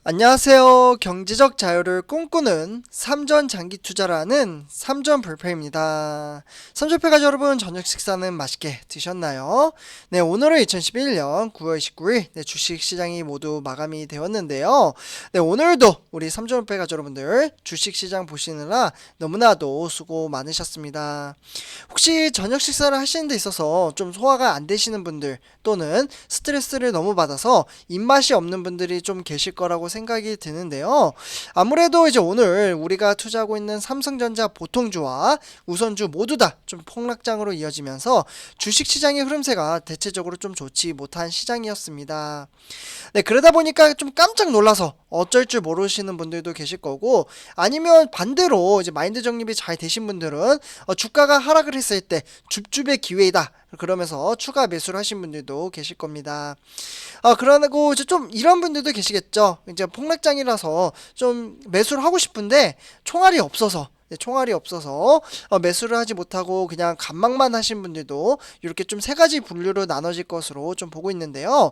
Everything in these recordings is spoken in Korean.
안녕하세요. 경제적 자유를 꿈꾸는 삼전 장기 투자라는 삼전 불패입니다. 삼전패 가족 여러분, 저녁 식사는 맛있게 드셨나요? 네, 오늘은 2011년 9월 29일 주식 시장이 모두 마감이 되었는데요. 네, 오늘도 우리 삼전패 가족 여러분들 주식 시장 보시느라 너무나도 수고 많으셨습니다. 혹시 저녁 식사를 하시는 데 있어서 좀 소화가 안 되시는 분들 또는 스트레스를 너무 받아서 입맛이 없는 분들이 좀 계실 거라고 생각이 드는데요. 아무래도 이제 오늘 우리가 투자하고 있는 삼성전자 보통주와 우선주 모두 다 좀 폭락장으로 이어지면서 주식시장의 흐름세가 대체적으로 좀 좋지 못한 시장이었습니다. 네, 그러다 보니까 좀 깜짝 놀라서 어쩔 줄 모르시는 분들도 계실 거고, 아니면 반대로 이제 마인드 정립이 잘 되신 분들은 주가가 하락을 했을 때 줍줍의 기회이다 그러면서 추가 매수를 하신 분들도 계실 겁니다. 그러고 이제 좀 이런 분들도 계시겠죠. 이제 폭락장이라서 좀 매수를 하고 싶은데 총알이 없어서, 총알이 없어서 매수를 하지 못하고 그냥 간망만 하신 분들도 이렇게 좀 세 가지 분류로 나눠질 것으로 좀 보고 있는데요.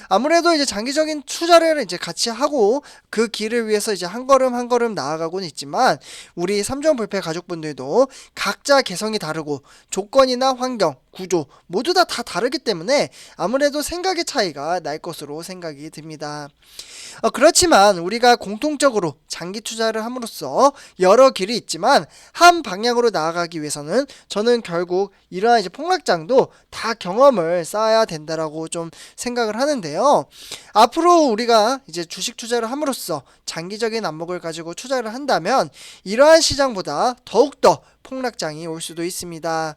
아무래도 이제 장기적인 투자를 이제 같이 하고 그 길을 위해서 이제 한 걸음 한 걸음 나아가고는 있지만, 우리 삼종 불패 가족분들도 각자 개성이 다르고 조건이나 환경, 구조 모두 다 다르기 때문에 아무래도 생각의 차이가 날 것으로 생각이 듭니다. 그렇지만 우리가 공통적으로 장기 투자를 함으로써 여러 길이 있지만 한 방향으로 나아가기 위해서는 저는 결국 이러한 이제 폭락장도 다 경험을 쌓아야 된다라고 좀 생각을 하는데요. 앞으로 우리가 이제 주식 투자를 함으로써 장기적인 안목을 가지고 투자를 한다면 이러한 시장보다 더욱더 폭락장이 올 수도 있습니다.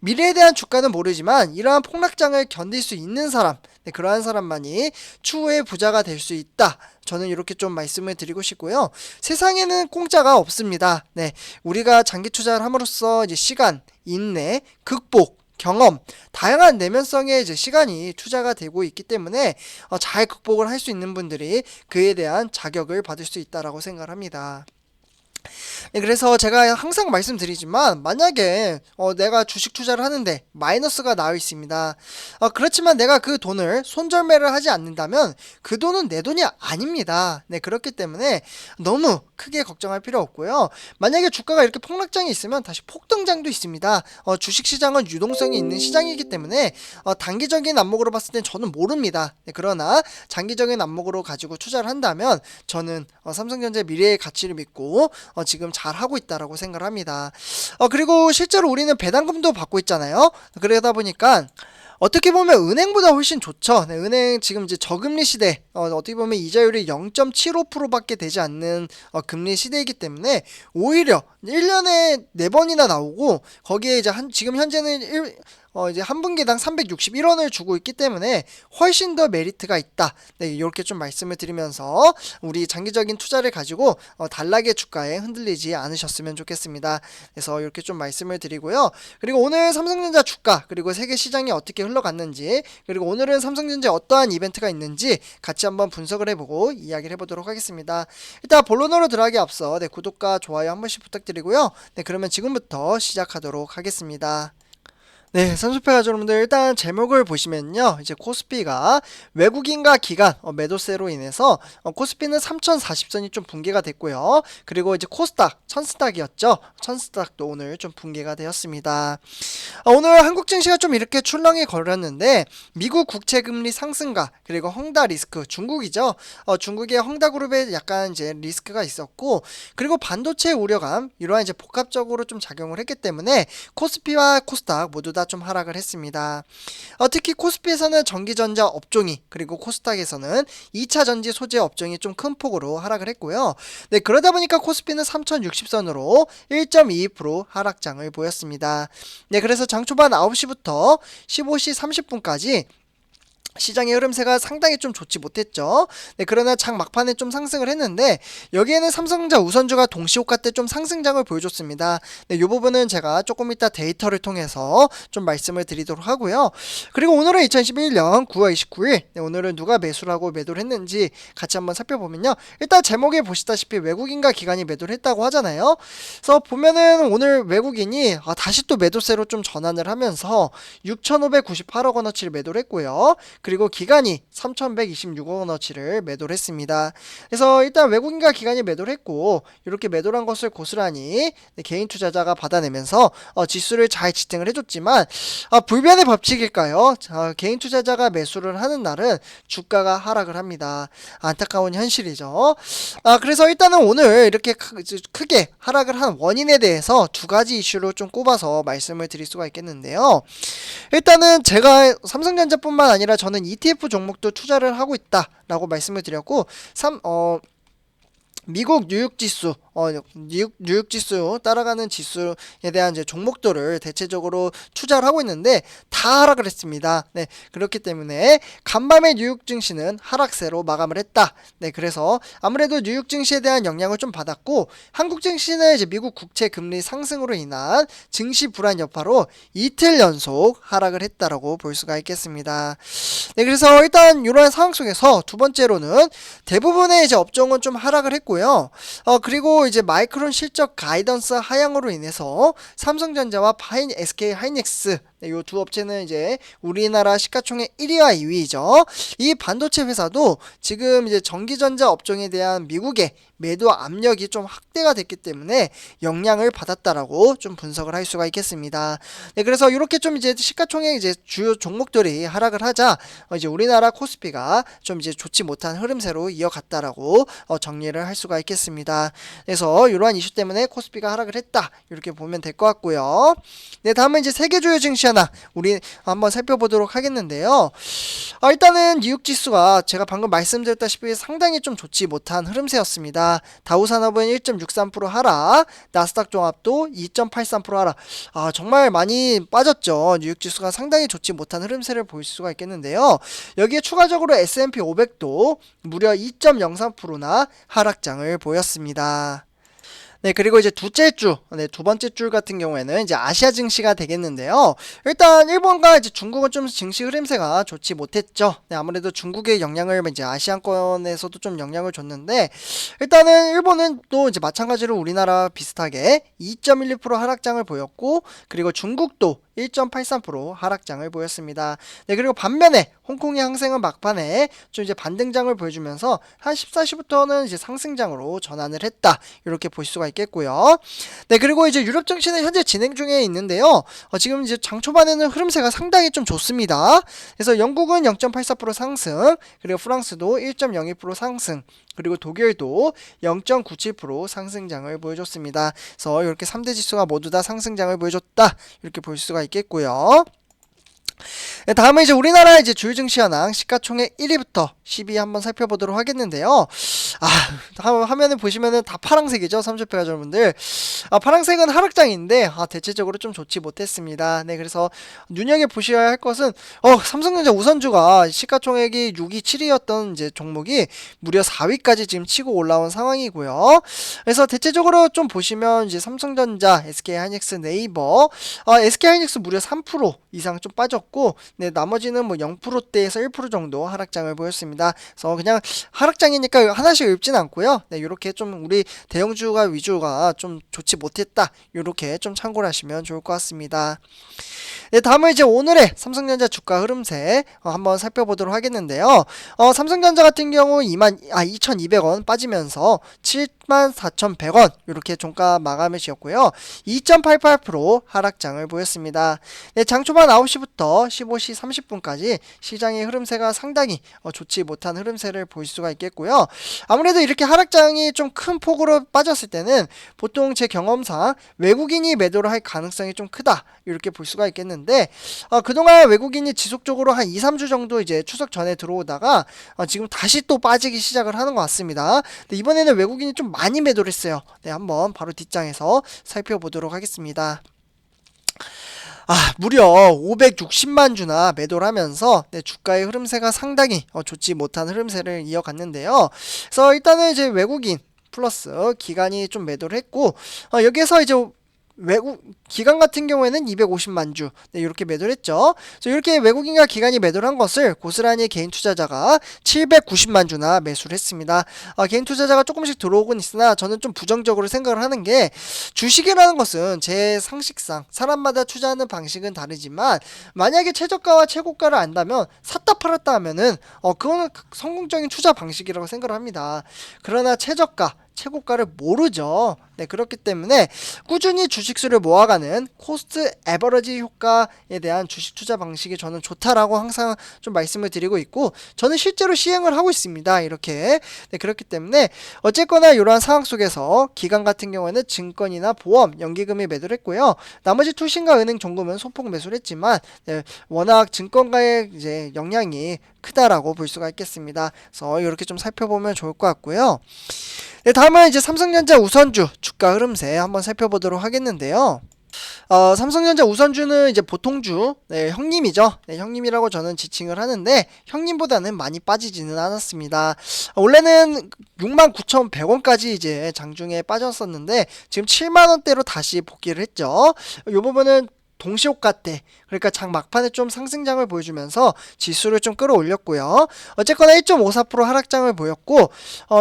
미래에 대한 주가는 모르지만 이러한 폭락장을 견딜 수 있는 사람, 그러한 사람만이 추후에 부자가 될 수 있다. 저는 이렇게 좀 말씀을 드리고 싶고요. 세상에는 공짜가 없습니다. 네, 우리가 장기 투자를 함으로써 이제 시간, 인내, 극복, 경험, 다양한 내면성의 이제 시간이 투자가 되고 있기 때문에 잘 극복을 할 수 있는 분들이 그에 대한 자격을 받을 수 있다라고 생각을 합니다. 네, 그래서 제가 항상 말씀드리지만 만약에 내가 주식 투자를 하는데 마이너스가 나와 있습니다. 그렇지만 내가 그 돈을 손절매를 하지 않는다면 그 돈은 내 돈이 아닙니다. 네, 그렇기 때문에 너무 크게 걱정할 필요 없고요. 만약에 주가가 이렇게 폭락장이 있으면 다시 폭등장도 있습니다. 주식 시장은 유동성이 있는 시장이기 때문에 단기적인 안목으로 봤을 땐 저는 모릅니다. 네, 그러나 장기적인 안목으로 가지고 투자를 한다면 저는 삼성전자 미래의 가치를 믿고 지금 잘 하고 있다라고 생각을 합니다. 그리고 실제로 우리는 배당금도 받고 있잖아요. 그러다 보니까 어떻게 보면 은행보다 훨씬 좋죠. 네, 은행 지금 이제 저금리 시대, 어떻게 보면 이자율이 0.75%밖에 되지 않는 금리 시대이기 때문에 오히려 1년에 4번이나 나오고 거기에 이제 지금 현재는 이제 한 분기당 361원을 주고 있기 때문에 훨씬 더 메리트가 있다. 네, 이렇게 좀 말씀을 드리면서 우리 장기적인 투자를 가지고 단락의 주가에 흔들리지 않으셨으면 좋겠습니다. 그래서 이렇게 좀 말씀을 드리고요. 그리고 오늘 삼성전자 주가, 그리고 세계 시장이 어떻게 흘러갔는지, 그리고 오늘은 삼성전자에 어떠한 이벤트가 있는지 같이 한번 분석을 해보고 이야기를 해보도록 하겠습니다. 일단 본론으로 들어가기 앞서 구독과 좋아요 한 번씩 부탁드리고요. 그러면 지금부터 시작하도록 하겠습니다. 네, 선수패 가족 여러분들, 일단 제목을 보시면요, 이제 코스피가 외국인과 기관 매도세로 인해서 코스피는 3040선이 좀 붕괴가 됐고요. 그리고 이제 코스닥, 천스닥이었죠. 천스닥도 오늘 좀 붕괴가 되었습니다. 오늘 한국 증시가 좀 이렇게 출렁이 걸렸는데 미국 국채금리 상승과 그리고 헝다 리스크, 중국이죠. 중국의 헝다 그룹에 약간 이제 리스크가 있었고, 그리고 반도체 우려감, 이러한 이제 복합적으로 좀 작용을 했기 때문에 코스피와 코스닥 모두 다 좀 하락을 했습니다. 특히 코스피에서는 전기전자 업종이, 그리고 코스닥에서는 2차 전지 소재 업종이 좀 큰 폭으로 하락을 했고요. 네, 그러다 보니까 코스피는 3060선으로 1.22% 하락장을 보였습니다. 네, 그래서 장 초반 9시부터 15시 30분까지 시장의 흐름세가 상당히 좀 좋지 못했죠. 네, 그러나 장 막판에 좀 상승을 했는데 여기에는 삼성전자 우선주가 동시호가 때 좀 상승장을 보여줬습니다. 네, 이 부분은 제가 조금 이따 데이터를 통해서 좀 말씀을 드리도록 하고요. 그리고 오늘은 2011년 9월 29일, 네, 오늘은 누가 매수를 하고 매도를 했는지 같이 한번 살펴보면요. 일단 제목에 보시다시피 외국인과 기관이 매도를 했다고 하잖아요. 그래서 보면은 오늘 외국인이 다시 또 매도세로 좀 전환을 하면서 6,598억 원어치를 매도를 했고요. 그리고 기관이 3,126원어치를 매도를 했습니다. 그래서 일단 외국인과 기관이 매도를 했고 이렇게 매도를 한 것을 고스란히 개인 투자자가 받아내면서 지수를 잘 지탱을 해줬지만 불변의 법칙일까요? 개인 투자자가 매수를 하는 날은 주가가 하락을 합니다. 안타까운 현실이죠. 그래서 일단은 오늘 이렇게 크게 하락을 한 원인에 대해서 두 가지 이슈로 좀 꼽아서 말씀을 드릴 수가 있겠는데요. 일단은 제가 삼성전자뿐만 아니라 저는 ETF 종목도 투자를 하고 있다라고 말씀을 드렸고 미국 뉴욕 지수, 뉴욕 지수 따라가는 지수에 대한 이제 종목들을 대체적으로 투자를 하고 있는데 다 하락을 했습니다. 네, 그렇기 때문에 간밤에 뉴욕 증시는 하락세로 마감을 했다. 네, 그래서 아무래도 뉴욕 증시에 대한 영향을 좀 받았고 한국 증시는 이제 미국 국채 금리 상승으로 인한 증시 불안 여파로 이틀 연속 하락을 했다라고 볼 수가 있겠습니다. 네, 그래서 일단 이러한 상황 속에서 두 번째로는 대부분의 이제 업종은 좀 하락을 했고요. 그리고 이제 마이크론 실적 가이던스 하향으로 인해서 삼성전자와 SK 하이닉스 이 두 업체는 이제 우리나라 시가총액 1위와 2위죠. 이 반도체 회사도 지금 이제 전기전자 업종에 대한 미국의 매도 압력이 좀 확대가 됐기 때문에 영향을 받았다라고 좀 분석을 할 수가 있겠습니다. 네, 그래서 이렇게 좀 이제 시가총액 이제 주요 종목들이 하락을 하자 이제 우리나라 코스피가 좀 이제 좋지 못한 흐름세로 이어갔다라고 정리를 할 수가 있겠습니다. 그래서 이러한 이슈 때문에 코스피가 하락을 했다 이렇게 보면 될 것 같고요. 네, 다음은 이제 세계 주요 증시 하나 우리 한번 살펴보도록 하겠는데요. 일단은 뉴욕 지수가 제가 방금 말씀드렸다시피 상당히 좀 좋지 못한 흐름세였습니다. 다우산업은 1.63% 하락, 나스닥 종합도 2.83% 하락. 정말 많이 빠졌죠. 뉴욕 지수가 상당히 좋지 못한 흐름세를 보일 수가 있겠는데요. 여기에 추가적으로 S&P 500도 무려 2.03%나 하락장을 보였습니다. 네, 그리고 이제 두 번째 줄 같은 경우에는 이제 아시아 증시가 되겠는데요. 일단 일본과 이제 중국은 좀 증시 흐름세가 좋지 못했죠. 네, 아무래도 중국의 영향을 이제 아시안권에서도 좀 영향을 줬는데 일단은 일본은 또 이제 마찬가지로 우리나라 비슷하게 2.12% 하락장을 보였고 그리고 중국도 1.83% 하락장을 보였습니다. 네, 그리고 반면에 홍콩의 항생은 막판에 좀 이제 반등장을 보여주면서 한 14시부터는 이제 상승장으로 전환을 했다. 이렇게 볼 수가 있겠고요. 네, 그리고 이제 유럽 증시는 현재 진행 중에 있는데요. 지금 이제 장 초반에는 흐름세가 상당히 좀 좋습니다. 그래서 영국은 0.84% 상승, 그리고 프랑스도 1.02% 상승, 그리고 독일도 0.97% 상승장을 보여줬습니다. 그래서 이렇게 3대 지수가 모두 다 상승장을 보여줬다. 이렇게 볼 수가 있겠고요. 네, 다음은 이제 우리나라 이제 주요 증시 현황 시가총액 1위부터 10위 한번 살펴보도록 하겠는데요. 화면에 보시면은 다 파란색이죠. 삼십회가 여러분들. 파란색은 하락장인데 대체적으로 좀 좋지 못했습니다. 네, 그래서 눈여겨 보셔야 할 것은 삼성전자 우선주가 시가총액이 6위, 7위였던 이제 종목이 무려 4위까지 지금 치고 올라온 상황이고요. 그래서 대체적으로 좀 보시면 이제 삼성전자, SK 하이닉스, 네이버, SK 하이닉스 무려 3% 이상 좀 빠졌고, 네, 나머지는 뭐 0%대에서 1% 정도 하락장을 보였습니다. 그래서 그냥 하락장이니까 하나씩 읊진 않고요. 네, 이렇게 좀 우리 대형주가 위주가 좀 좋지 못했다. 이렇게 좀 참고를 하시면 좋을 것 같습니다. 네, 다음은 이제 오늘의 삼성전자 주가 흐름세 한번 살펴보도록 하겠는데요. 삼성전자 같은 경우 2,200원 빠지면서 74,100원 이렇게 종가 마감을 지었고요. 2.88% 하락장을 보였습니다. 네, 장 초반 9시부터 15시 30분까지 시장의 흐름세가 상당히 좋지 못한 흐름세를 볼 수가 있겠고요. 아무래도 이렇게 하락장이 좀 큰 폭으로 빠졌을 때는 보통 제 경험상 외국인이 매도를 할 가능성이 좀 크다 이렇게 볼 수가 있겠는데 그동안 외국인이 지속적으로 한 2, 3주 정도 이제 추석 전에 들어오다가 지금 다시 또 빠지기 시작을 하는 것 같습니다. 근데 이번에는 외국인이 좀 많이 매도를 했어요. 네, 한번 바로 뒷장에서 살펴보도록 하겠습니다. 무려 560만 주나 매도를 하면서 네, 주가의 흐름세가 상당히 좋지 못한 흐름세를 이어갔는데요. 그래서 일단은 이제 외국인 플러스 기관이 좀 매도를 했고 여기에서 이제 외국 기관 같은 경우에는 250만 주 이렇게 매도를 했죠. 그래서 이렇게 외국인과 기관이 매도를 한 것을 고스란히 개인 투자자가 790만 주나 매수를 했습니다. 개인 투자자가 조금씩 들어오곤 있으나 저는 좀 부정적으로 생각을 하는 게 주식이라는 것은 제 상식상 사람마다 투자하는 방식은 다르지만 만약에 최저가와 최고가를 안다면 샀다 팔았다 하면은 그거는 성공적인 투자 방식이라고 생각을 합니다. 그러나 최저가 최고가를 모르죠. 네, 그렇기 때문에 꾸준히 주식수를 모아가는 코스트 에버러지 효과에 대한 주식 투자 방식이 저는 좋다라고 항상 좀 말씀을 드리고 있고 저는 실제로 시행을 하고 있습니다. 이렇게. 네, 그렇기 때문에 어쨌거나 이러한 상황 속에서 기관 같은 경우에는 증권이나 보험, 연기금이 매도를 했고요. 나머지 투신과 은행, 종금은 소폭 매수를 했지만 네, 워낙 증권가의 이제 영향이 크다라고 볼 수가 있겠습니다. 그래서 이렇게 좀 살펴보면 좋을 것 같고요. 네, 다음은 이제 삼성전자 우선주 주가 흐름세 한번 살펴보도록 하겠는데요. 삼성전자 우선주는 이제 보통주, 네, 형님이죠. 네, 형님이라고 저는 지칭을 하는데 형님보다는 많이 빠지지는 않았습니다. 원래는 69,100원까지 이제 장중에 빠졌었는데 지금 7만원대로 다시 복귀를 했죠. 이 부분은 동시효과 때 그러니까 장 막판에 좀 상승장을 보여주면서 지수를 좀 끌어올렸고요. 어쨌거나 1.54% 하락장을 보였고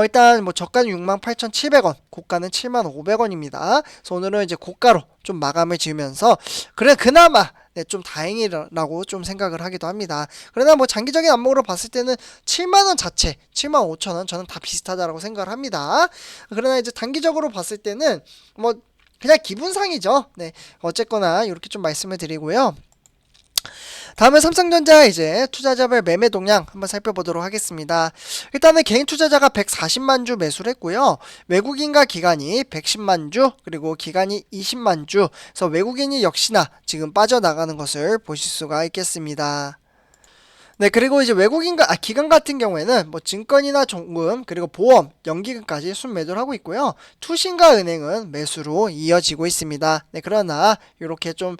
일단 뭐 저가는 68,700원, 고가는 7,500원입니다. 그래서 오늘은 이제 고가로 좀 마감을 지으면서 그래 그나마 네, 좀 다행이라고 좀 생각을 하기도 합니다. 그러나 뭐 장기적인 안목으로 봤을 때는 7만원 자체, 75,000원 저는 다 비슷하다라고 생각을 합니다. 그러나 이제 단기적으로 봤을 때는 뭐 그냥 기분상이죠. 네, 어쨌거나 이렇게 좀 말씀을 드리고요. 다음은 삼성전자 이제 투자자별 매매 동향 한번 살펴보도록 하겠습니다. 일단은 개인 투자자가 140만 주 매수를 했고요. 외국인과 기관이 110만 주 그리고 기관이 20만 주 그래서 외국인이 역시나 지금 빠져나가는 것을 보실 수가 있겠습니다. 네, 그리고 이제 기관 같은 경우에는 뭐 증권이나 종금, 그리고 보험, 연기금까지 순매도를 하고 있고요. 투신과 은행은 매수로 이어지고 있습니다. 네, 그러나 이렇게 좀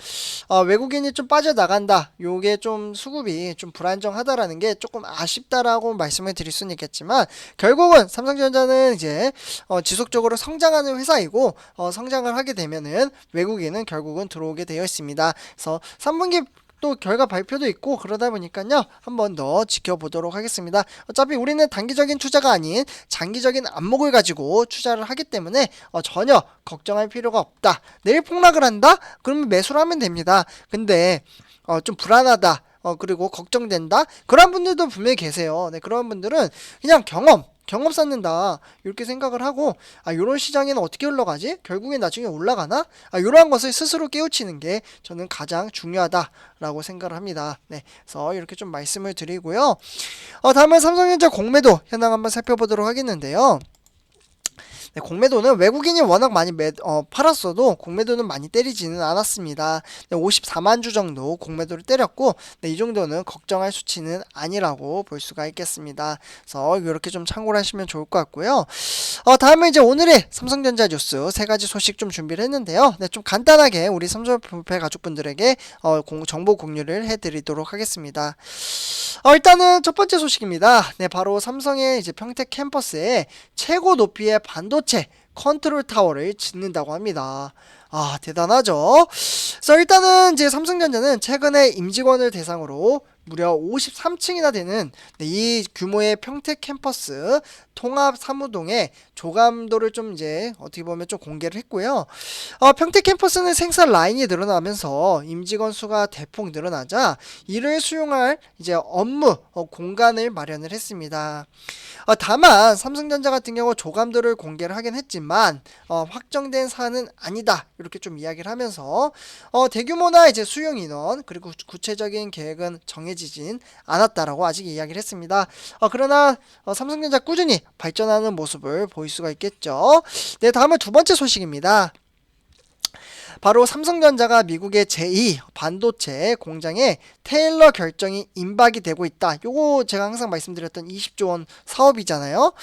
외국인이 좀 빠져나간다. 요게 좀 수급이 좀 불안정하다라는 게 조금 아쉽다라고 말씀을 드릴 수는 있겠지만 결국은 삼성전자는 이제 지속적으로 성장하는 회사이고 성장을 하게 되면은 외국인은 결국은 들어오게 되어 있습니다. 그래서 3분기 또 결과 발표도 있고 그러다 보니까요 한 번 더 지켜보도록 하겠습니다. 어차피 우리는 단기적인 투자가 아닌 장기적인 안목을 가지고 투자를 하기 때문에 전혀 걱정할 필요가 없다. 내일 폭락을 한다? 그러면 매수를 하면 됩니다. 근데 좀 불안하다. 그리고 걱정된다? 그런 분들도 분명히 계세요. 네, 그런 분들은 그냥 경험 쌓는다 이렇게 생각을 하고 요런 시장에는 어떻게 흘러가지? 결국엔 나중에 올라가나? 이러한 것을 스스로 깨우치는 게 저는 가장 중요하다라고 생각을 합니다. 네, 그래서 이렇게 좀 말씀을 드리고요. 다음은 삼성전자 공매도 현황 한번 살펴보도록 하겠는데요. 네, 공매도는 외국인이 워낙 많이 팔았어도 공매도는 많이 때리지는 않았습니다. 네, 54만 주 정도 공매도를 때렸고 네, 이 정도는 걱정할 수치는 아니라고 볼 수가 있겠습니다. 그래서 이렇게 좀 참고를 하시면 좋을 것 같고요. 다음은 이제 오늘의 삼성전자 뉴스 세 가지 소식 좀 준비를 했는데요. 네, 좀 간단하게 우리 삼성불패 가족분들에게 정보 공유를 해드리도록 하겠습니다. 일단은 첫 번째 소식입니다. 네, 바로 삼성의 이제 평택 캠퍼스에 최고 높이의 반도체 컨트롤 타워를 짓는다고 합니다. 대단하죠? 그래서 일단은 이제 삼성전자는 최근에 임직원을 대상으로 무려 53층이나 되는 이 규모의 평택 캠퍼스 통합 사무동의 조감도를 좀 이제 어떻게 보면 좀 공개를 했고요. 평택 캠퍼스는 생산 라인이 늘어나면서 임직원 수가 대폭 늘어나자 이를 수용할 이제 업무 공간을 마련을 했습니다. 다만 삼성전자 같은 경우 조감도를 공개를 하긴 했지만 확정된 사안은 아니다 이렇게 좀 이야기를 하면서 대규모나 이제 수용 인원 그리고 구체적인 계획은 정해지진 않았다라고 아직 이야기를 했습니다. 그러나 삼성전자 꾸준히 발전하는 모습을 보일 수가 있겠죠. 네, 다음은 두 번째 소식입니다. 바로 삼성전자가 미국의 제2 반도체 공장에 테일러 결정이 임박이 되고 있다. 요거 제가 항상 말씀드렸던 20조 원 사업이잖아요.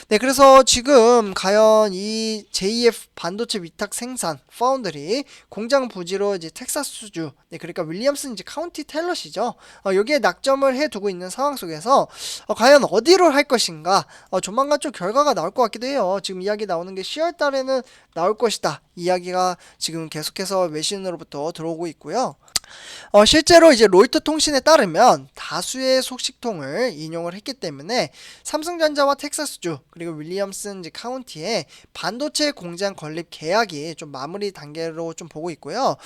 네, 그래서 지금 과연 이 제2의 반도체 위탁 생산 파운드리 공장 부지로 이제 텍사스주, 네, 그러니까 윌리엄슨 이제 카운티 텔럿이죠. 여기에 낙점을 해두고 있는 상황 속에서 과연 어디로 할 것인가? 조만간 좀 결과가 나올 것 같기도 해요. 지금 이야기 나오는 게 10월 달에는 나올 것이다. 이야기가 지금 계속해서 외신으로부터 들어오고 있고요. 실제로 이제 로이터 통신에 따르면 다수의 소식통을 인용을 했기 때문에 삼성전자와 텍사스주 그리고 윌리엄슨 이제 카운티의 반도체 공장 건립 계약이 좀 마무리 단계로 좀 보고 있고요.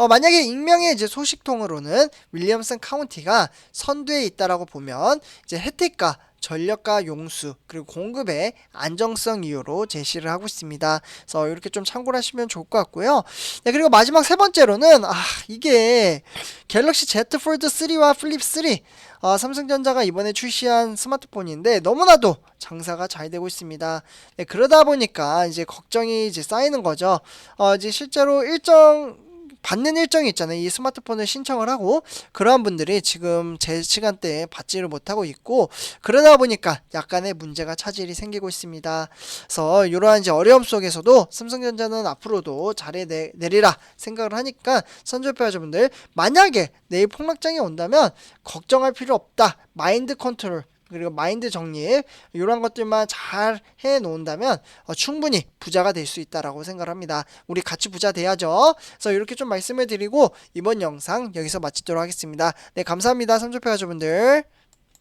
만약에 익명의 이제 소식통으로는 윌리엄슨 카운티가 선두에 있다라고 보면 이제 혜택과 전력과 용수 그리고 공급의 안정성 이유로 제시를 하고 있습니다. 그래서 이렇게 좀 참고를 하시면 좋을 것 같고요. 네, 그리고 마지막 세 번째로는 이게 갤럭시 Z 폴드 3와 플립 3 삼성전자가 이번에 출시한 스마트폰인데 너무나도 장사가 잘 되고 있습니다. 네, 그러다 보니까 이제 걱정이 이제 쌓이는 거죠. 이제 실제로 받는 일정이 있잖아요. 이 스마트폰을 신청을 하고 그러한 분들이 지금 제 시간대에 받지를 못하고 있고 그러다 보니까 약간의 문제가 차질이 생기고 있습니다. 그래서 이러한 이제 어려움 속에서도 삼성전자는 앞으로도 내리라 생각을 하니까 선조표자분들 만약에 내일 폭락장이 온다면 걱정할 필요 없다. 마인드 컨트롤 그리고 마인드 정리 이런 것들만 잘 해놓는다면 충분히 부자가 될 수 있다라고 생각을 합니다. 우리 같이 부자 돼야죠. 그래서 이렇게 좀 말씀을 드리고 이번 영상 여기서 마치도록 하겠습니다. 네, 감사합니다. 삼촌표 가족분들.